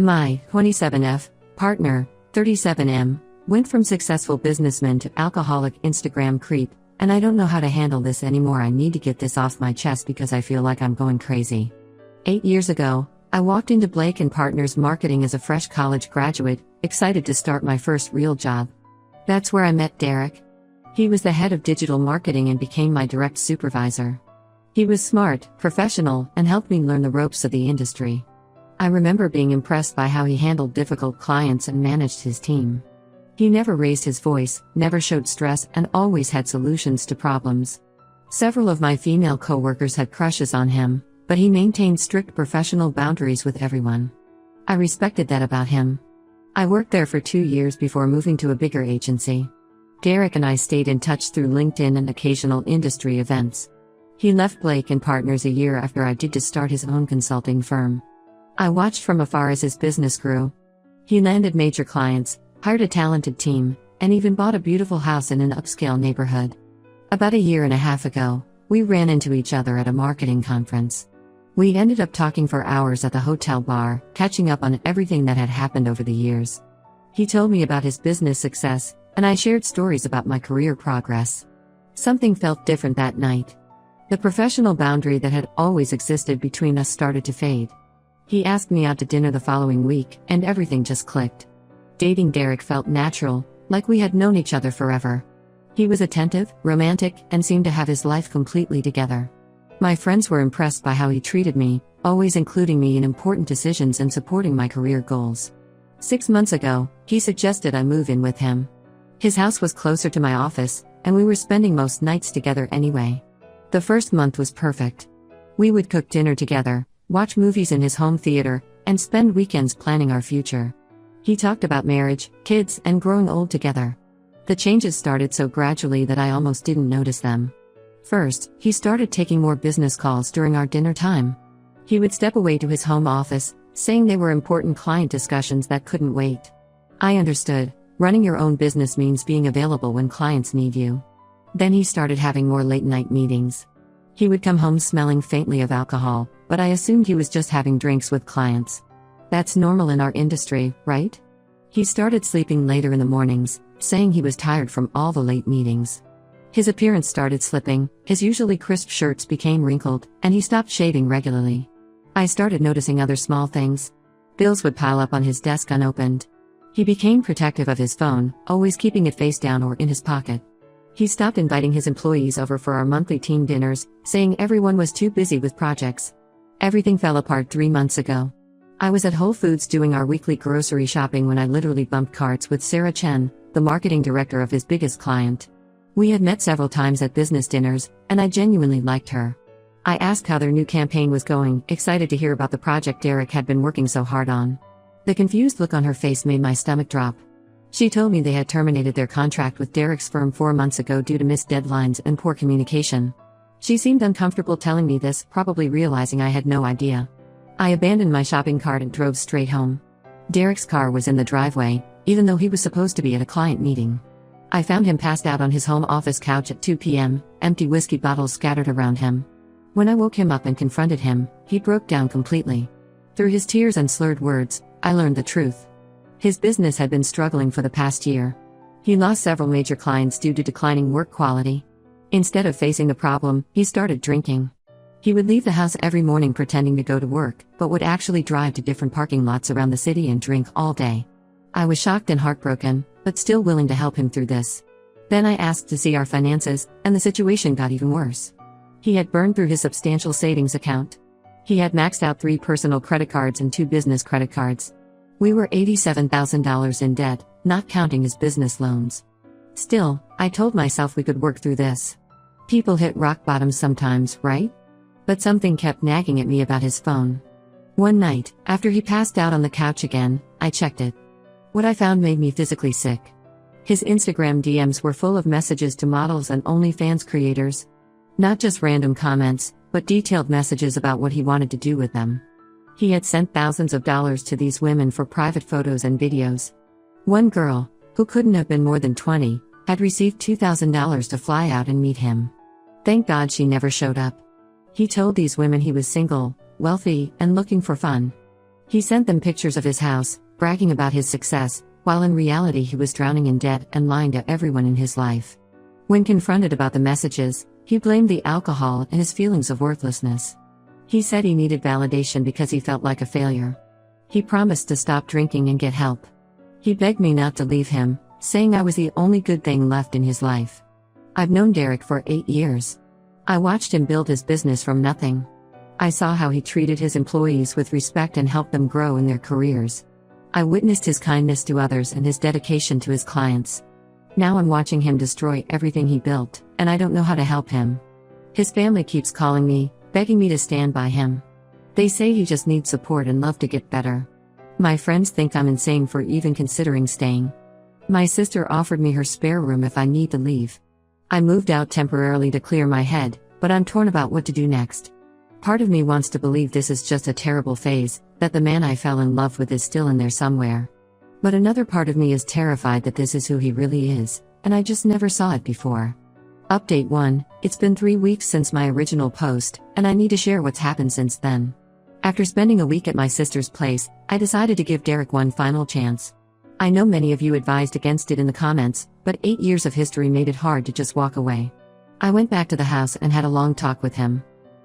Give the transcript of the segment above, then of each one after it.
My 27F partner, 37M, went from successful businessman to alcoholic Instagram creep, and I don't know how to handle this anymore. I need to get this off my chest because I feel like I'm going crazy. 8 years ago, I walked into Blake & Partners Marketing as a fresh college graduate, excited to start my first real job. That's where I met Derek. He was the head of digital marketing and became my direct supervisor. He was smart, professional, and helped me learn the ropes of the industry. I remember being impressed by how he handled difficult clients and managed his team. He never raised his voice, never showed stress, and always had solutions to problems. Several of my female coworkers had crushes on him, but he maintained strict professional boundaries with everyone. I respected that about him. I worked there for 2 years before moving to a bigger agency. Derek and I stayed in touch through LinkedIn and occasional industry events. He left Blake & Partners a year after I did to start his own consulting firm. I watched from afar as his business grew. He landed major clients, hired a talented team, and even bought a beautiful house in an upscale neighborhood. About a year and a half ago, we ran into each other at a marketing conference. We ended up talking for hours at the hotel bar, catching up on everything that had happened over the years. He told me about his business success, and I shared stories about my career progress. Something felt different that night. The professional boundary that had always existed between us started to fade. He asked me out to dinner the following week, and everything just clicked. Dating Derek felt natural, like we had known each other forever. He was attentive, romantic, and seemed to have his life completely together. My friends were impressed by how he treated me, always including me in important decisions and supporting my career goals. 6 months ago, he suggested I move in with him. His house was closer to my office, and we were spending most nights together anyway. The first month was perfect. We would cook dinner together, watch movies in his home theater, and spend weekends planning our future. He talked about marriage, kids, and growing old together. The changes started so gradually that I almost didn't notice them. First, he started taking more business calls during our dinner time. He would step away to his home office, saying they were important client discussions that couldn't wait. I understood. Running your own business means being available when clients need you. Then he started having more late-night meetings. He would come home smelling faintly of alcohol, but I assumed he was just having drinks with clients. That's normal in our industry, right? He started sleeping later in the mornings, saying he was tired from all the late meetings. His appearance started slipping, his usually crisp shirts became wrinkled, and he stopped shaving regularly. I started noticing other small things. Bills would pile up on his desk unopened. He became protective of his phone, always keeping it face down or in his pocket. He stopped inviting his employees over for our monthly team dinners, saying everyone was too busy with projects. Everything fell apart 3 months ago. I was at Whole Foods doing our weekly grocery shopping when I literally bumped carts with Sarah Chen, the marketing director of his biggest client. We had met several times at business dinners, and I genuinely liked her. I asked how their new campaign was going, excited to hear about the project Derek had been working so hard on. The confused look on her face made my stomach drop. She told me they had terminated their contract with Derek's firm 4 months ago due to missed deadlines and poor communication. She seemed uncomfortable telling me this, probably realizing I had no idea. I abandoned my shopping cart and drove straight home. Derek's car was in the driveway, even though he was supposed to be at a client meeting. I found him passed out on his home office couch at 2 p.m., empty whiskey bottles scattered around him. When I woke him up and confronted him, he broke down completely. Through his tears and slurred words, I learned the truth. His business had been struggling for the past year. He lost several major clients due to declining work quality. Instead of facing the problem, he started drinking. He would leave the house every morning pretending to go to work, but would actually drive to different parking lots around the city and drink all day. I was shocked and heartbroken, but still willing to help him through this. Then I asked to see our finances, and the situation got even worse. He had burned through his substantial savings account. He had maxed out 3 personal credit cards and 2 business credit cards. We were $87,000 in debt, not counting his business loans. Still, I told myself we could work through this. People hit rock bottom sometimes, right? But something kept nagging at me about his phone. One night, after he passed out on the couch again, I checked it. What I found made me physically sick. His Instagram DMs were full of messages to models and OnlyFans creators. Not just random comments, but detailed messages about what he wanted to do with them. He had sent thousands of dollars to these women for private photos and videos. One girl, who couldn't have been more than 20, had received $2,000 to fly out and meet him. Thank God she never showed up. He told these women he was single, wealthy, and looking for fun. He sent them pictures of his house, bragging about his success, while in reality he was drowning in debt and lying to everyone in his life. When confronted about the messages, he blamed the alcohol and his feelings of worthlessness. He said he needed validation because he felt like a failure. He promised to stop drinking and get help. He begged me not to leave him, saying I was the only good thing left in his life. I've known Derek for 8 years. I watched him build his business from nothing. I saw how he treated his employees with respect and helped them grow in their careers. I witnessed his kindness to others and his dedication to his clients. Now I'm watching him destroy everything he built, and I don't know how to help him. His family keeps calling me, begging me to stand by him. They say he just needs support and love to get better. My friends think I'm insane for even considering staying. My sister offered me her spare room if I need to leave. I moved out temporarily to clear my head, but I'm torn about what to do next. Part of me wants to believe this is just a terrible phase, that the man I fell in love with is still in there somewhere. But another part of me is terrified that this is who he really is, and I just never saw it before. Update 1, it's been 3 weeks since my original post, and I need to share what's happened since then. After spending a week at my sister's place, I decided to give Derek one final chance. I know many of you advised against it in the comments, but 8 years of history made it hard to just walk away. I went back to the house and had a long talk with him.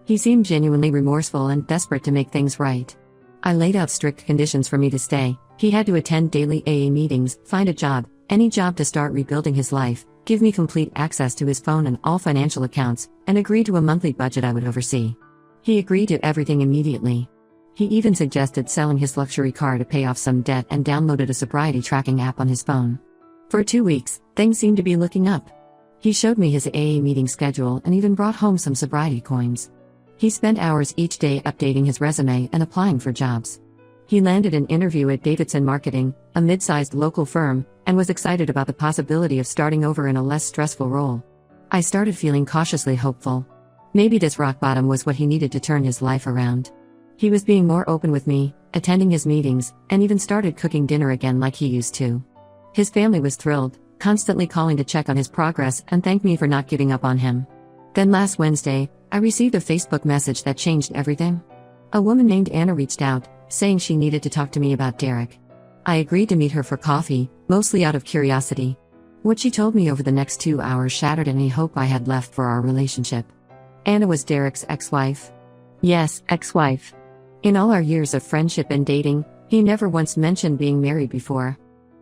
He seemed genuinely remorseful and desperate to make things right. I laid out strict conditions for me to stay. He had to attend daily AA meetings, find a job, any job to start rebuilding his life, give me complete access to his phone and all financial accounts, and agree to a monthly budget I would oversee. He agreed to everything immediately. He even suggested selling his luxury car to pay off some debt and downloaded a sobriety tracking app on his phone. For 2 weeks, things seemed to be looking up. He showed me his AA meeting schedule and even brought home some sobriety coins. He spent hours each day updating his resume and applying for jobs. He landed an interview at Davidson Marketing, a mid-sized local firm, and was excited about the possibility of starting over in a less stressful role. I started feeling cautiously hopeful. Maybe this rock bottom was what he needed to turn his life around. He was being more open with me, attending his meetings, and even started cooking dinner again like he used to. His family was thrilled, constantly calling to check on his progress and thank me for not giving up on him. Then last Wednesday, I received a Facebook message that changed everything. A woman named Anna reached out, saying she needed to talk to me about Derek. I agreed to meet her for coffee, mostly out of curiosity. What she told me over the next 2 hours shattered any hope I had left for our relationship. Anna was Derek's ex-wife. Yes, ex-wife. In all our years of friendship and dating, he never once mentioned being married before.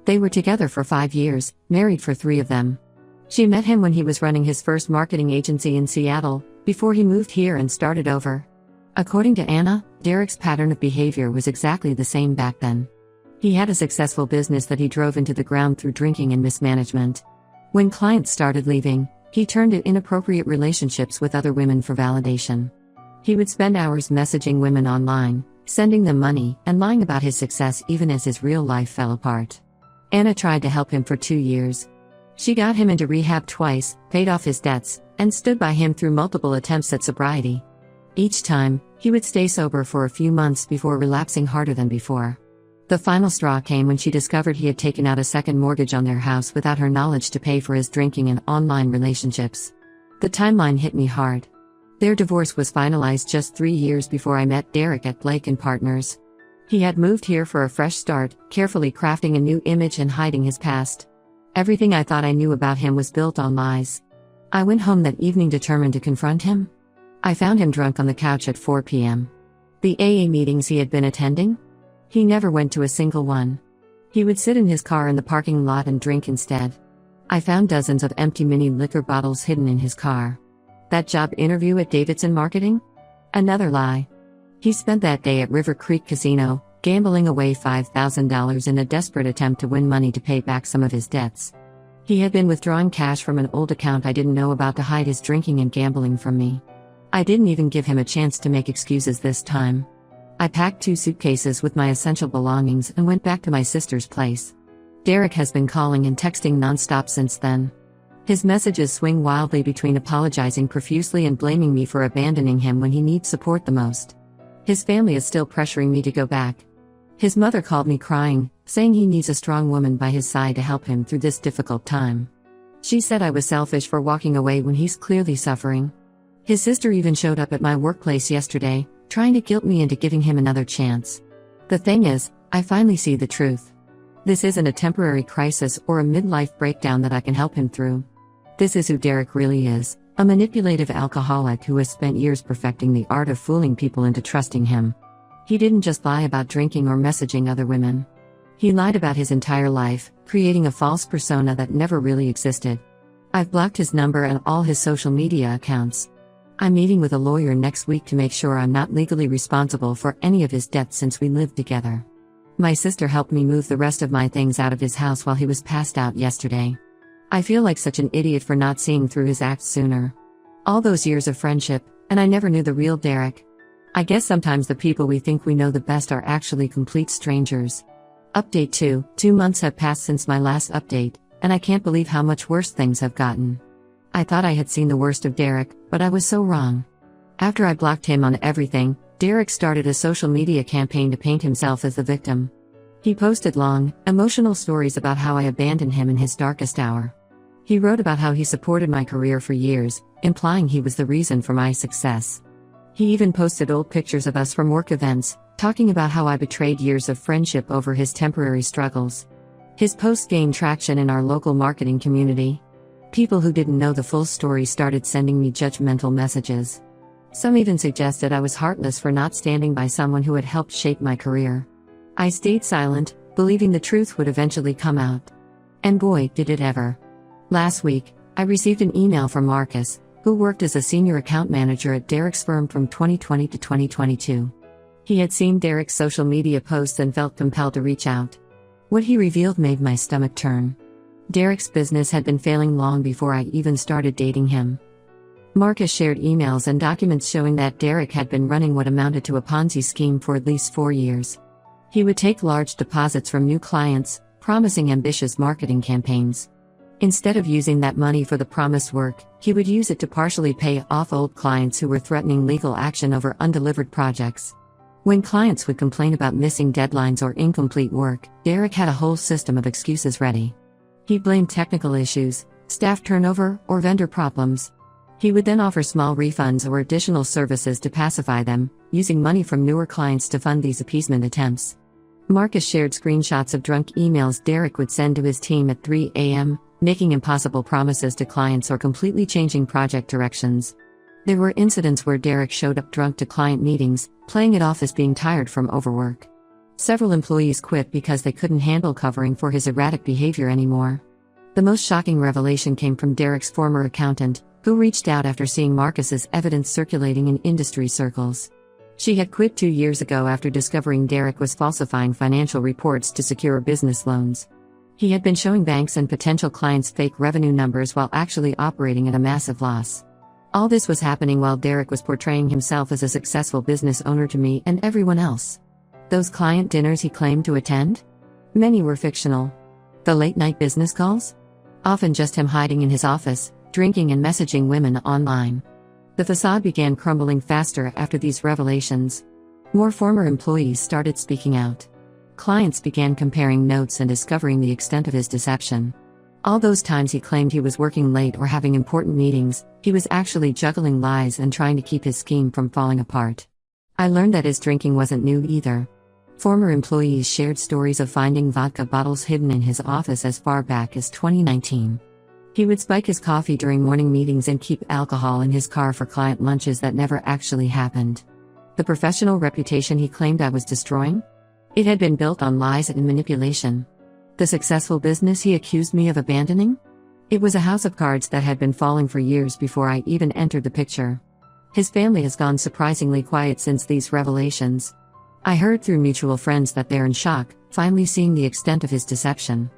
They were together for 5 years, married for 3 of them. She met him when he was running his first marketing agency in Seattle, before he moved here and started over. According to Anna, Derek's pattern of behavior was exactly the same back then. He had a successful business that he drove into the ground through drinking and mismanagement. When clients started leaving, he turned to inappropriate relationships with other women for validation. He would spend hours messaging women online, sending them money, and lying about his success even as his real life fell apart. Anna tried to help him for 2 years. She got him into rehab twice, paid off his debts, and stood by him through multiple attempts at sobriety. Each time, he would stay sober for a few months before relapsing harder than before. The final straw came when she discovered he had taken out a second mortgage on their house without her knowledge to pay for his drinking and online relationships. The timeline hit me hard. Their divorce was finalized just 3 years before I met Derek at Blake & Partners. He had moved here for a fresh start, carefully crafting a new image and hiding his past. Everything I thought I knew about him was built on lies. I went home that evening determined to confront him. I found him drunk on the couch at 4 p.m. The AA meetings he had been attending? He never went to a single one. He would sit in his car in the parking lot and drink instead. I found dozens of empty mini liquor bottles hidden in his car. That job interview at Davidson Marketing? Another lie. He spent that day at River Creek Casino, gambling away $5,000 in a desperate attempt to win money to pay back some of his debts. He had been withdrawing cash from an old account I didn't know about to hide his drinking and gambling from me. I didn't even give him a chance to make excuses this time. I packed 2 suitcases with my essential belongings and went back to my sister's place. Derek has been calling and texting nonstop since then. His messages swing wildly between apologizing profusely and blaming me for abandoning him when he needs support the most. His family is still pressuring me to go back. His mother called me crying, saying he needs a strong woman by his side to help him through this difficult time. She said I was selfish for walking away when he's clearly suffering. His sister even showed up at my workplace yesterday, trying to guilt me into giving him another chance. The thing is, I finally see the truth. This isn't a temporary crisis or a midlife breakdown that I can help him through. This is who Derek really is, a manipulative alcoholic who has spent years perfecting the art of fooling people into trusting him. He didn't just lie about drinking or messaging other women. He lied about his entire life, creating a false persona that never really existed. I've blocked his number and all his social media accounts. I'm meeting with a lawyer next week to make sure I'm not legally responsible for any of his debts since we lived together. My sister helped me move the rest of my things out of his house while he was passed out yesterday. I feel like such an idiot for not seeing through his acts sooner. All those years of friendship, and I never knew the real Derek. I guess sometimes the people we think we know the best are actually complete strangers. Update 2. 2 months have passed since my last update, and I can't believe how much worse things have gotten. I thought I had seen the worst of Derek, but I was so wrong. After I blocked him on everything, Derek started a social media campaign to paint himself as the victim. He posted long, emotional stories about how I abandoned him in his darkest hour. He wrote about how he supported my career for years, implying he was the reason for my success. He even posted old pictures of us from work events, talking about how I betrayed years of friendship over his temporary struggles. His posts gained traction in our local marketing community. People who didn't know the full story started sending me judgmental messages. Some even suggested I was heartless for not standing by someone who had helped shape my career. I stayed silent, believing the truth would eventually come out. And boy, did it ever. Last week, I received an email from Marcus, who worked as a senior account manager at Derek's firm from 2020 to 2022. He had seen Derek's social media posts and felt compelled to reach out. What he revealed made my stomach turn. Derek's business had been failing long before I even started dating him. Marcus shared emails and documents showing that Derek had been running what amounted to a Ponzi scheme for at least 4 years. He would take large deposits from new clients, promising ambitious marketing campaigns. Instead of using that money for the promised work, he would use it to partially pay off old clients who were threatening legal action over undelivered projects. When clients would complain about missing deadlines or incomplete work, Derek had a whole system of excuses ready. He blamed technical issues, staff turnover, or vendor problems. He would then offer small refunds or additional services to pacify them, using money from newer clients to fund these appeasement attempts. Marcus shared screenshots of drunk emails Derek would send to his team at 3 a.m., making impossible promises to clients or completely changing project directions. There were incidents where Derek showed up drunk to client meetings, playing it off as being tired from overwork. Several employees quit because they couldn't handle covering for his erratic behavior anymore. The most shocking revelation came from Derek's former accountant, who reached out after seeing Marcus's evidence circulating in industry circles. She had quit 2 years ago after discovering Derek was falsifying financial reports to secure business loans. He had been showing banks and potential clients fake revenue numbers while actually operating at a massive loss. All this was happening while Derek was portraying himself as a successful business owner to me and everyone else. Those client dinners he claimed to attend? Many were fictional. The late-night business calls? Often just him hiding in his office, drinking and messaging women online. The facade began crumbling faster after these revelations. More former employees started speaking out. Clients began comparing notes and discovering the extent of his deception. All those times he claimed he was working late or having important meetings, he was actually juggling lies and trying to keep his scheme from falling apart. I learned that his drinking wasn't new either. Former employees shared stories of finding vodka bottles hidden in his office as far back as 2019. He would spike his coffee during morning meetings and keep alcohol in his car for client lunches that never actually happened. The professional reputation he claimed I was destroying? It had been built on lies and manipulation. The successful business he accused me of abandoning? It was a house of cards that had been falling for years before I even entered the picture. His family has gone surprisingly quiet since these revelations. I heard through mutual friends that they're in shock, finally seeing the extent of his deception.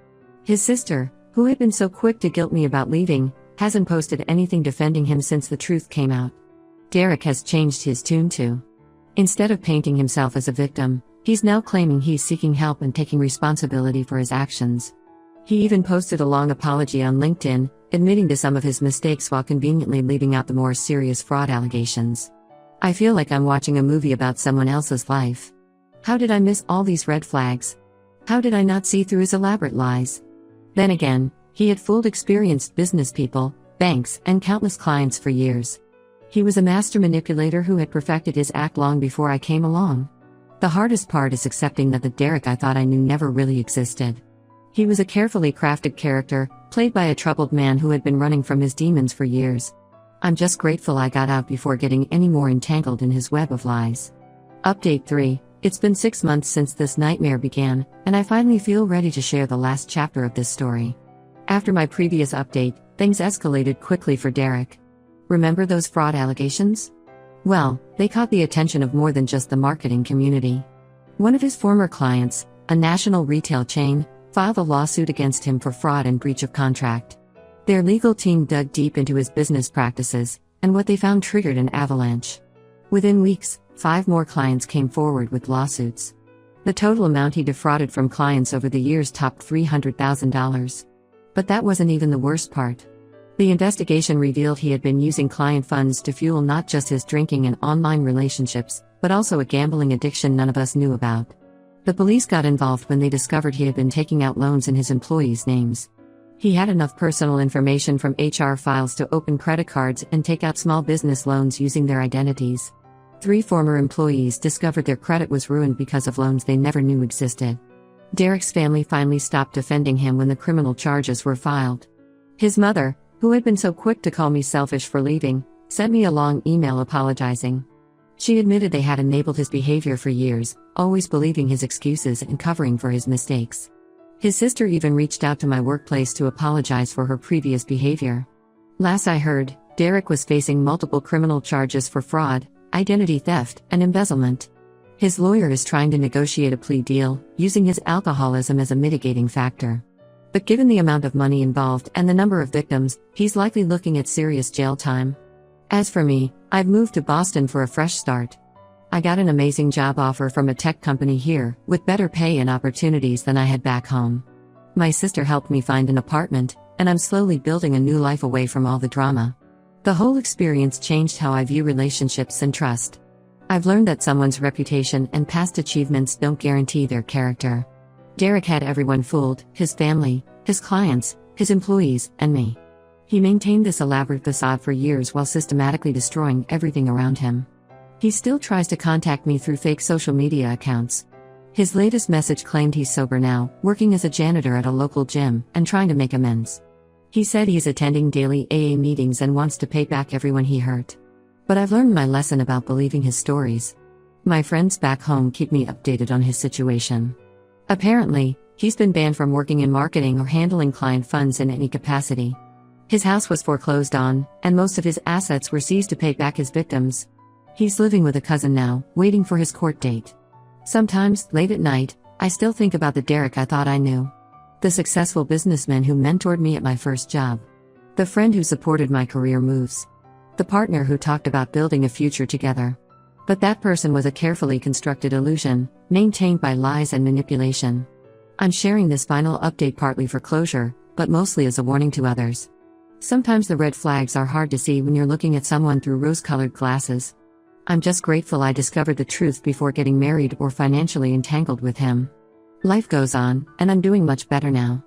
His sister, who had been so quick to guilt me about leaving, hasn't posted anything defending him since the truth came out. Derek has changed his tune too. Instead of painting himself as a victim, he's now claiming he's seeking help and taking responsibility for his actions. He even posted a long apology on LinkedIn, admitting to some of his mistakes while conveniently leaving out the more serious fraud allegations. I feel like I'm watching a movie about someone else's life. How did I miss all these red flags? How did I not see through his elaborate lies? Then again, he had fooled experienced business people, banks, and countless clients for years. He was a master manipulator who had perfected his act long before I came along. The hardest part is accepting that the Derek I thought I knew never really existed. He was a carefully crafted character, played by a troubled man who had been running from his demons for years. I'm just grateful I got out before getting any more entangled in his web of lies. Update 3. It's been 6 months since this nightmare began, and I finally feel ready to share the last chapter of this story. After my previous update, things escalated quickly for Derek. Remember those fraud allegations? Well, they caught the attention of more than just the marketing community. One of his former clients, a national retail chain, filed a lawsuit against him for fraud and breach of contract. Their legal team dug deep into his business practices, and what they found triggered an avalanche. Within weeks, 5 more clients came forward with lawsuits. The total amount he defrauded from clients over the years topped $300,000. But that wasn't even the worst part. The investigation revealed he had been using client funds to fuel not just his drinking and online relationships, but also a gambling addiction none of us knew about. The police got involved when they discovered he had been taking out loans in his employees' names. He had enough personal information from HR files to open credit cards and take out small business loans using their identities. 3 former employees discovered their credit was ruined because of loans they never knew existed. Derek's family finally stopped defending him when the criminal charges were filed. His mother, who had been so quick to call me selfish for leaving, sent me a long email apologizing. She admitted they had enabled his behavior for years, always believing his excuses and covering for his mistakes. His sister even reached out to my workplace to apologize for her previous behavior. Last I heard, Derek was facing multiple criminal charges for fraud, identity theft, and embezzlement. His lawyer is trying to negotiate a plea deal, using his alcoholism as a mitigating factor. But given the amount of money involved and the number of victims, he's likely looking at serious jail time. As for me, I've moved to Boston for a fresh start. I got an amazing job offer from a tech company here, with better pay and opportunities than I had back home. My sister helped me find an apartment, and I'm slowly building a new life away from all the drama. The whole experience changed how I view relationships and trust. I've learned that someone's reputation and past achievements don't guarantee their character. Derek had everyone fooled: his family, his clients, his employees, and me. He maintained this elaborate facade for years while systematically destroying everything around him. He still tries to contact me through fake social media accounts. His latest message claimed he's sober now, working as a janitor at a local gym, and trying to make amends. He said he's attending daily AA meetings and wants to pay back everyone he hurt. But I've learned my lesson about believing his stories. My friends back home keep me updated on his situation. Apparently, he's been banned from working in marketing or handling client funds in any capacity. His house was foreclosed on, and most of his assets were seized to pay back his victims. He's living with a cousin now, waiting for his court date. Sometimes, late at night, I still think about the Derek I thought I knew. The successful businessman who mentored me at my first job. The friend who supported my career moves. The partner who talked about building a future together. But that person was a carefully constructed illusion, maintained by lies and manipulation. I'm sharing this final update partly for closure, but mostly as a warning to others. Sometimes the red flags are hard to see when you're looking at someone through rose-colored glasses. I'm just grateful I discovered the truth before getting married or financially entangled with him. Life goes on, and I'm doing much better now.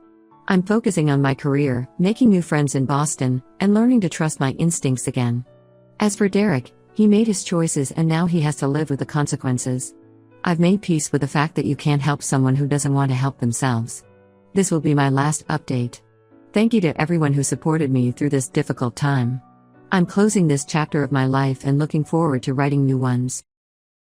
I'm focusing on my career, making new friends in Boston, and learning to trust my instincts again. As for Derek, he made his choices and now he has to live with the consequences. I've made peace with the fact that you can't help someone who doesn't want to help themselves. This will be my last update. Thank you to everyone who supported me through this difficult time. I'm closing this chapter of my life and looking forward to writing new ones.